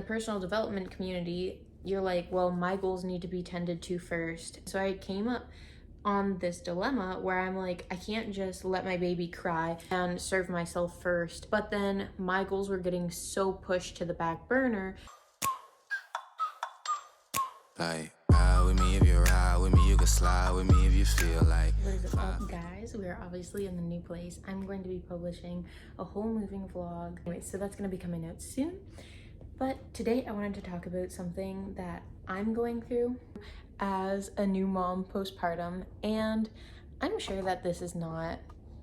The personal development community, you're like, well, my goals need to be tended to first. So I came up on this dilemma where I'm like, I can't just let my baby cry and serve myself first. But then my goals were getting so pushed to the back burner. Like, ride with me if you ride with me, you can slide with me if you feel like. What is up, guys? We are obviously in the new place. I'm going to be publishing a whole moving vlog. Anyway, so that's going to be coming out soon. But today I wanted to talk about something that I'm going through as a new mom postpartum, and I'm sure that this is not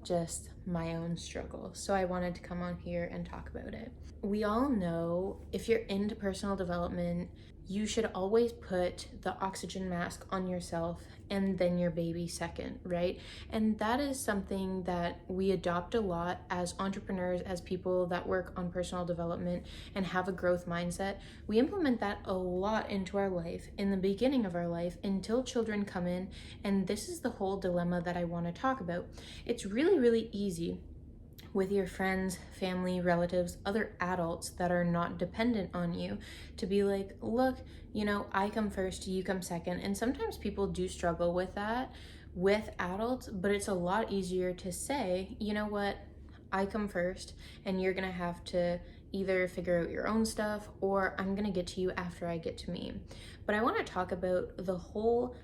just my own struggle, so I wanted to come on here and talk about it. We all know if you're into personal development, you should always put the oxygen mask on yourself and then your baby second, right? And that is something that we adopt a lot as entrepreneurs, as people that work on personal development and have a growth mindset. We implement that a lot into our life in the beginning of our life until children come in, and this is the whole dilemma that I want to talk about. It's really, really easy with your friends, family, relatives, other adults that are not dependent on you to be like, look, you know, I come first, you come second. And sometimes people do struggle with that with adults, but it's a lot easier to say, you know what, I come first and you're gonna have to either figure out your own stuff or I'm gonna get to you after I get to me. But I wanna talk about the whole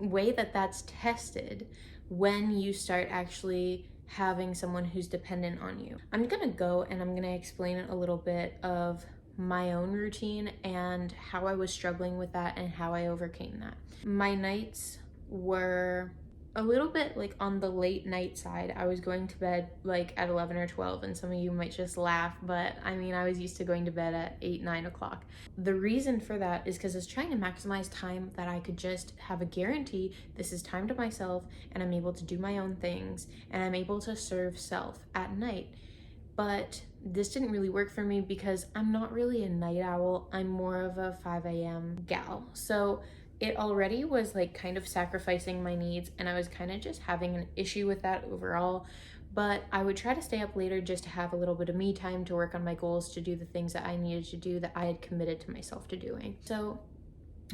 way that that's tested when you start actually having someone who's dependent on you. I'm gonna go and I'm gonna explain a little bit of my own routine and how I was struggling with that and how I overcame that. My nights were a little bit like on the late night side. I was going to bed like at 11 or 12, and some of you might just laugh, but I mean, I was used to going to bed at 8, 9 o'clock. The reason for that is because I was trying to maximize time that I could just have a guarantee this is time to myself and I'm able to do my own things and I'm able to serve self at night. But this didn't really work for me because I'm not really a night owl. I'm more of a 5 a.m. gal. So it already was like kind of sacrificing my needs, and I was kind of just having an issue with that overall. But I would try to stay up later just to have a little bit of me time to work on my goals, to do the things that I needed to do that I had committed to myself to doing. So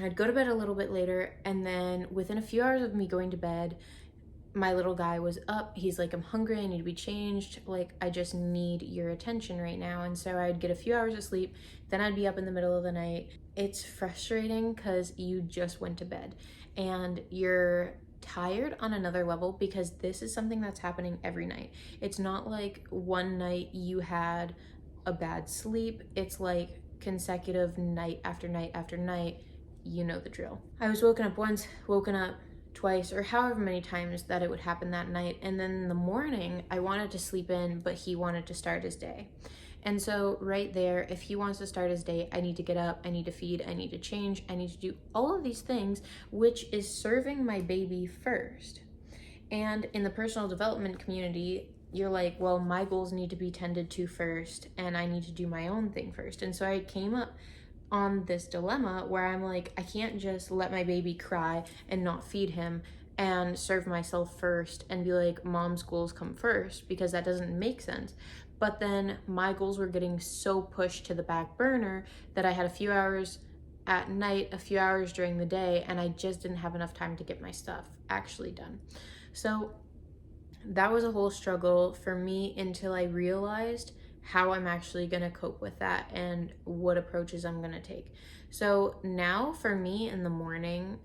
I'd go to bed a little bit later, and then within a few hours of me going to bed, my little guy was up. He's like, I'm hungry, I need to be changed. Like, I just need your attention right now. And so I'd get a few hours of sleep, then I'd be up in the middle of the night. It's frustrating because you just went to bed and you're tired on another level because this is something that's happening every night. It's not like one night you had a bad sleep. It's like consecutive night after night after night. You know the drill. I was woken up once, woken up twice, or however many times that it would happen that night. And then in the morning, I wanted to sleep in, but he wanted to start his day. And so right there, if he wants to start his day, I need to get up, I need to feed, I need to change, I need to do all of these things, which is serving my baby first. And in the personal development community, you're like, well, my goals need to be tended to first, and I need to do my own thing first. And so I came up on this dilemma where I'm like, I can't just let my baby cry and not feed him and serve myself first and be like, mom's goals come first, because that doesn't make sense. But then my goals were getting so pushed to the back burner that I had a few hours at night, a few hours during the day, and I just didn't have enough time to get my stuff actually done. So that was a whole struggle for me until I realized how I'm actually gonna cope with that and what approaches I'm gonna take. So now for me in the morning,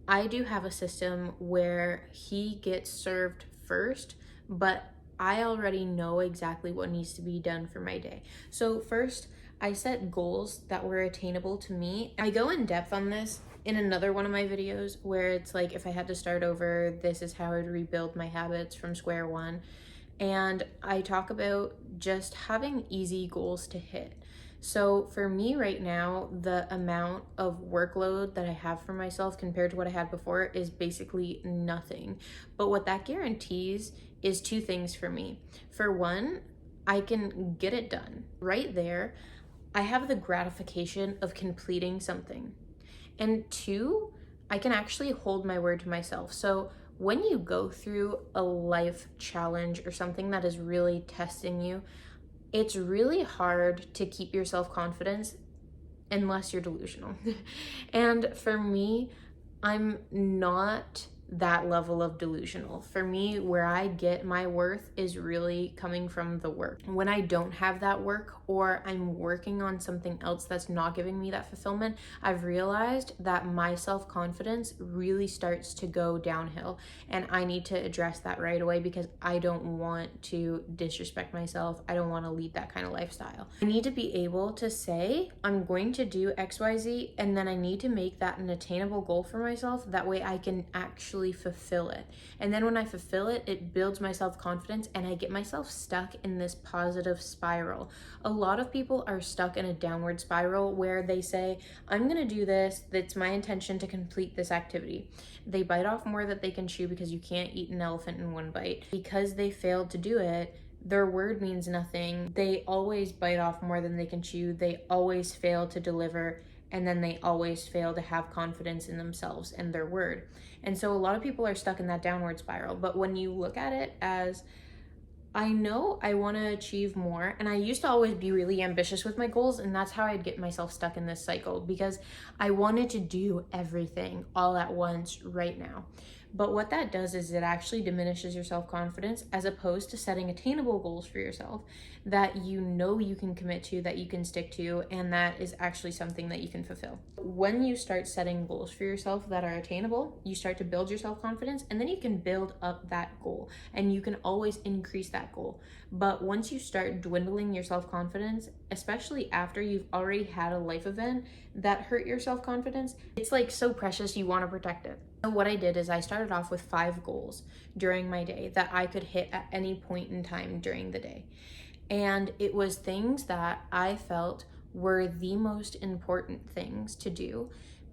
I do have a system where he gets served first, but I already know exactly what needs to be done for my day. So first, I set goals that were attainable to me. I go in depth on this in another one of my videos where it's like, if I had to start over, this is how I'd rebuild my habits from square one. And I talk about just having easy goals to hit. So for me right now, the amount of workload that I have for myself compared to what I had before is basically nothing. But what that guarantees is two things for me. For one, I can get it done. Right there, I have the gratification of completing something. And two, I can actually hold my word to myself. So when you go through a life challenge or something that is really testing you, it's really hard to keep your self-confidence unless you're delusional. And for me, I'm not that level of delusional. For me, where I get my worth is really coming from the work. When I don't have that work, or I'm working on something else that's not giving me that fulfillment, I've realized that my self-confidence really starts to go downhill, and I need to address that right away because I don't want to disrespect myself. I don't want to lead that kind of lifestyle. I need to be able to say, I'm going to do XYZ, and then I need to make that an attainable goal for myself. That way I can actually fulfill it. And then when I fulfill it, it builds my self-confidence, and I get myself stuck in this positive spiral. A lot of people are stuck in a downward spiral where they say, I'm gonna do this, that's my intention to complete this activity. They bite off more than they can chew because you can't eat an elephant in one bite. Because they failed to do it, their word means nothing. They always bite off more than they can chew. They always fail to deliver, and then they always fail to have confidence in themselves and their word. And so a lot of people are stuck in that downward spiral. But when you look at it as, I know I want to achieve more, and I used to always be really ambitious with my goals, and that's how I'd get myself stuck in this cycle because I wanted to do everything all at once right now. But what that does is it actually diminishes your self-confidence, as opposed to setting attainable goals for yourself that you know you can commit to, that you can stick to, and that is actually something that you can fulfill. When you start setting goals for yourself that are attainable, you start to build your self-confidence, and then you can build up that goal, and you can always increase that goal. But once you start dwindling your self-confidence, especially after you've already had a life event that hurt your self-confidence, it's like so precious, you want to protect it. So what I did is I started off with 5 goals during my day that I could hit at any point in time during the day. And it was things that I felt were the most important things to do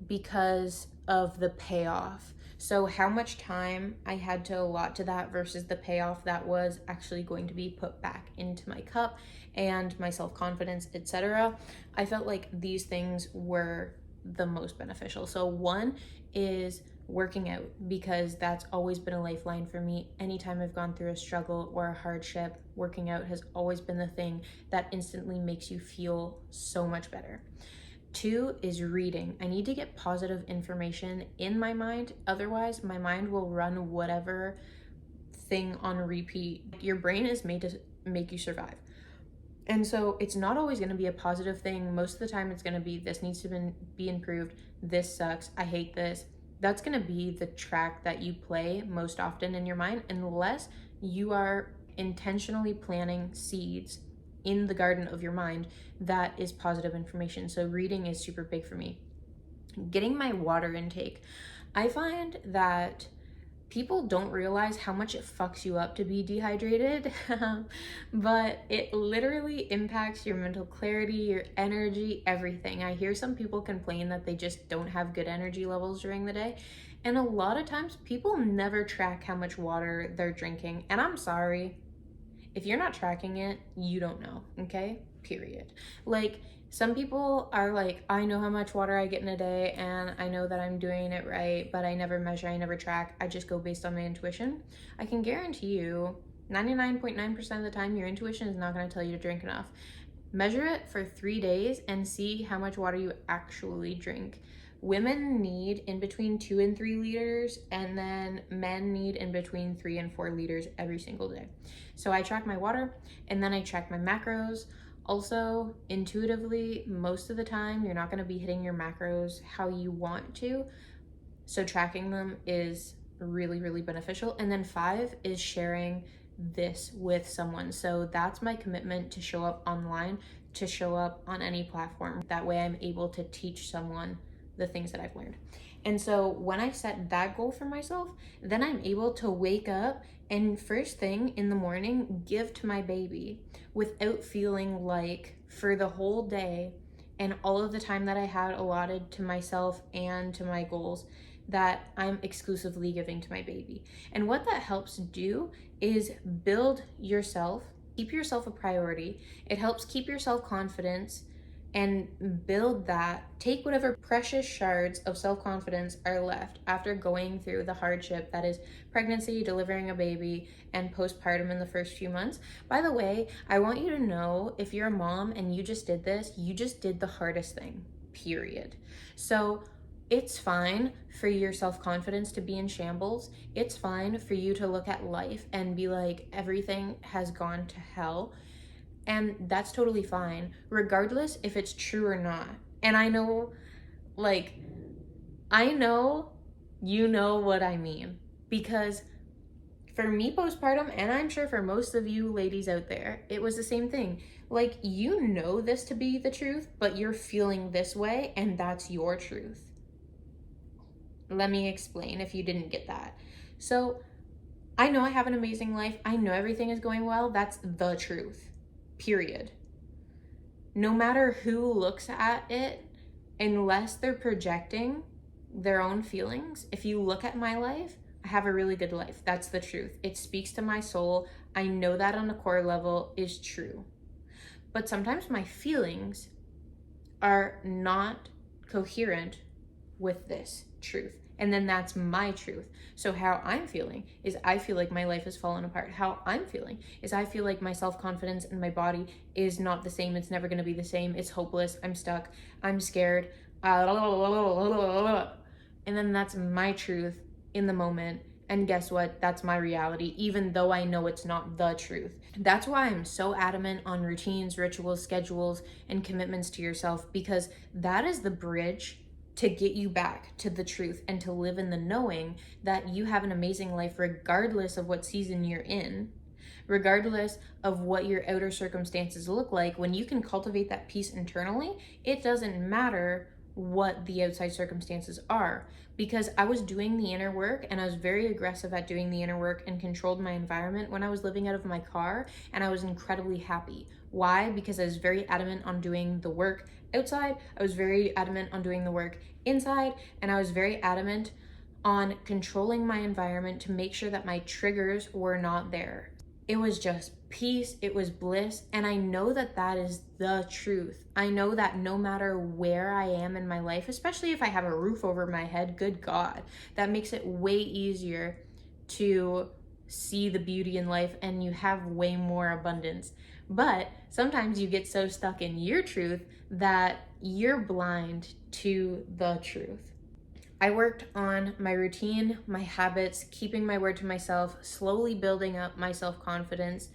because of the payoff. So how much time I had to allot to that versus the payoff that was actually going to be put back into my cup and my self-confidence, etc. I felt like these things were the most beneficial. So one is working out, because that's always been a lifeline for me. Anytime I've gone through a struggle or a hardship, working out has always been the thing that instantly makes you feel so much better. 2 is reading. I need to get positive information in my mind, otherwise my mind will run whatever thing on repeat. Your brain is made to make you survive. And so it's not always going to be a positive thing. Most of the time it's going to be, this needs to be improved, this sucks, I hate this. That's going to be the track that you play most often in your mind, unless you are intentionally planting seeds in the garden of your mind that is positive information. So reading is super big for me. Getting my water intake. I find that people don't realize how much it fucks you up to be dehydrated, but it literally impacts your mental clarity, your energy, everything. I hear some people complain that they just don't have good energy levels during the day, and a lot of times people never track how much water they're drinking, and I'm sorry. If you're not tracking it, you don't know, okay? Period. Like, some people are like, I know how much water I get in a day and I know that I'm doing it right, but I never measure, I never track, I just go based on my intuition. I can guarantee you 99.9% of the time your intuition is not going to tell you to drink enough. Measure it for 3 days and see how much water you actually drink. Women need in between 2 and 3 liters, and then men need in between 3 and 4 liters every single day. So I track my water, and then I track my macros. Also, intuitively, most of the time, you're not going to be hitting your macros how you want to. So tracking them is really, really beneficial. And then 5 is sharing this with someone. So that's my commitment, to show up online, to show up on any platform. That way I'm able to teach someone the things that I've learned. And so when I set that goal for myself, then I'm able to wake up and first thing in the morning, give to my baby without feeling like for the whole day and all of the time that I had allotted to myself and to my goals, that I'm exclusively giving to my baby. And what that helps do is build yourself, keep yourself a priority. It helps keep your self-confidence and build that. Take whatever precious shards of self-confidence are left after going through the hardship that is pregnancy, delivering a baby, and postpartum in the first few months. By the way, I want you to know, if you're a mom and you just did this, you just did the hardest thing. period. So it's fine for your self-confidence to be in shambles. It's fine for you to look at life and be like, everything has gone to hell. And that's totally fine, regardless if it's true or not. And I know, you know what I mean. Because for me, postpartum, and I'm sure for most of you ladies out there, it was the same thing. Like, you know this to be the truth, but you're feeling this way, and that's your truth. Let me explain if you didn't get that. So, I know I have an amazing life. I know everything is going well. That's the truth, period. No matter who looks at it, unless they're projecting their own feelings, if you look at my life, I have a really good life. That's the truth. It speaks to my soul. I know that on a core level is true. But sometimes my feelings are not coherent with this truth. And then that's my truth. So how I'm feeling is I feel like my life has fallen apart. How I'm feeling is I feel like my self-confidence and my body is not the same. It's never going to be the same. It's hopeless. I'm stuck. I'm scared. And then that's my truth in the moment. And guess what? That's my reality, even though I know it's not the truth. That's why I'm so adamant on routines, rituals, schedules, and commitments to yourself, because that is the bridge to get you back to the truth and to live in the knowing that you have an amazing life regardless of what season you're in, regardless of what your outer circumstances look like. When you can cultivate that peace internally, it doesn't matter what the outside circumstances are, because I was doing the inner work and I was very aggressive at doing the inner work and controlled my environment when I was living out of my car, and I was incredibly happy. Why? Because I was very adamant on doing the work outside, I was very adamant on doing the work inside, and I was very adamant on controlling my environment to make sure that my triggers were not there. It was just peace, it was bliss, and I know that that is the truth. I know that no matter where I am in my life, especially if I have a roof over my head, good God, that makes it way easier to see the beauty in life and you have way more abundance. But sometimes you get so stuck in your truth that you're blind to the truth. I worked on my routine, my habits, keeping my word to myself, slowly building up my self-confidence,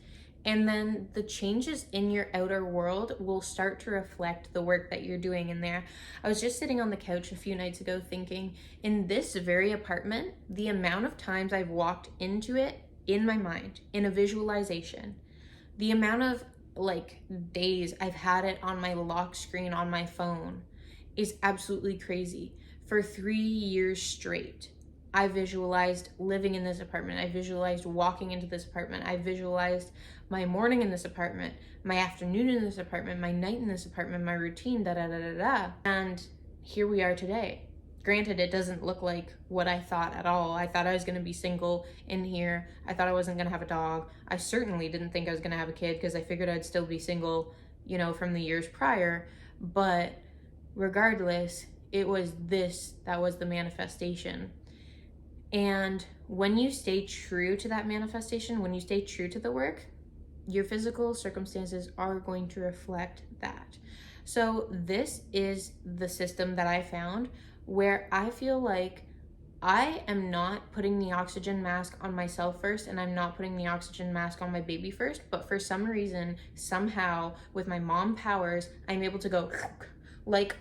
and then the changes in your outer world will start to reflect the work that you're doing in there. I was just sitting on the couch a few nights ago thinking, in this very apartment, the amount of times I've walked into it in my mind, in a visualization, the amount of days I've had it on my lock screen on my phone is absolutely crazy. For 3 years straight, I visualized living in this apartment. I visualized walking into this apartment. I visualized my morning in this apartment, my afternoon in this apartment, my night in this apartment, my routine, And here we are today. Granted, it doesn't look like what I thought at all. I thought I was gonna be single in here. I thought I wasn't gonna have a dog. I certainly didn't think I was gonna have a kid because I figured I'd still be single, from the years prior. But regardless, it was this that was the manifestation. And when you stay true to that manifestation, when you stay true to the work, your physical circumstances are going to reflect that. So this is the system that I found where I feel like I am not putting the oxygen mask on myself first, and I'm not putting the oxygen mask on my baby first, but for some reason, somehow, with my mom powers, I'm able to go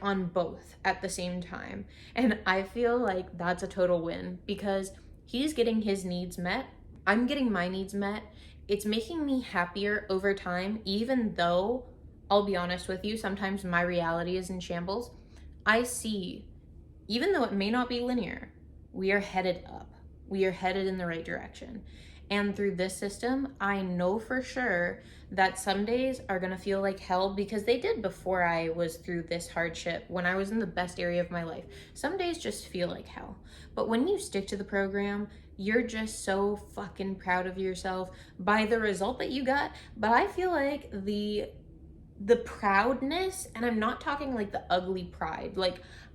on both at the same time. And I feel like that's a total win because he's getting his needs met. I'm getting my needs met. It's making me happier over time, even though, I'll be honest with you, sometimes my reality is in shambles. I see, even though it may not be linear, we are headed up. We are headed in the right direction. And through this system, I know for sure that some days are gonna feel like hell, because they did before I was through this hardship, when I was in the best area of my life. Some days just feel like hell. But when you stick to the program, you're just so fucking proud of yourself by the result that you got. But I feel like the proudness, and I'm not talking like the ugly pride,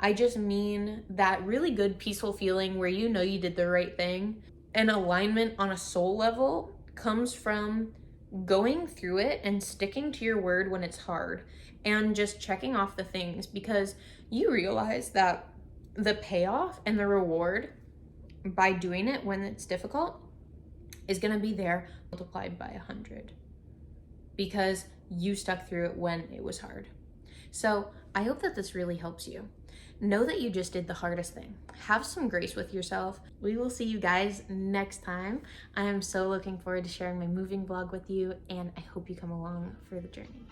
I just mean that really good peaceful feeling where you did the right thing. And alignment on a soul level comes from going through it and sticking to your word when it's hard and just checking off the things, because you realize that the payoff and the reward by doing it when it's difficult is going to be there multiplied by 100 because you stuck through it when it was hard. So I hope that this really helps you. Know that you just did the hardest thing. Have some grace with yourself. We will see you guys next time. I am so looking forward to sharing my moving vlog with you, and I hope you come along for the journey.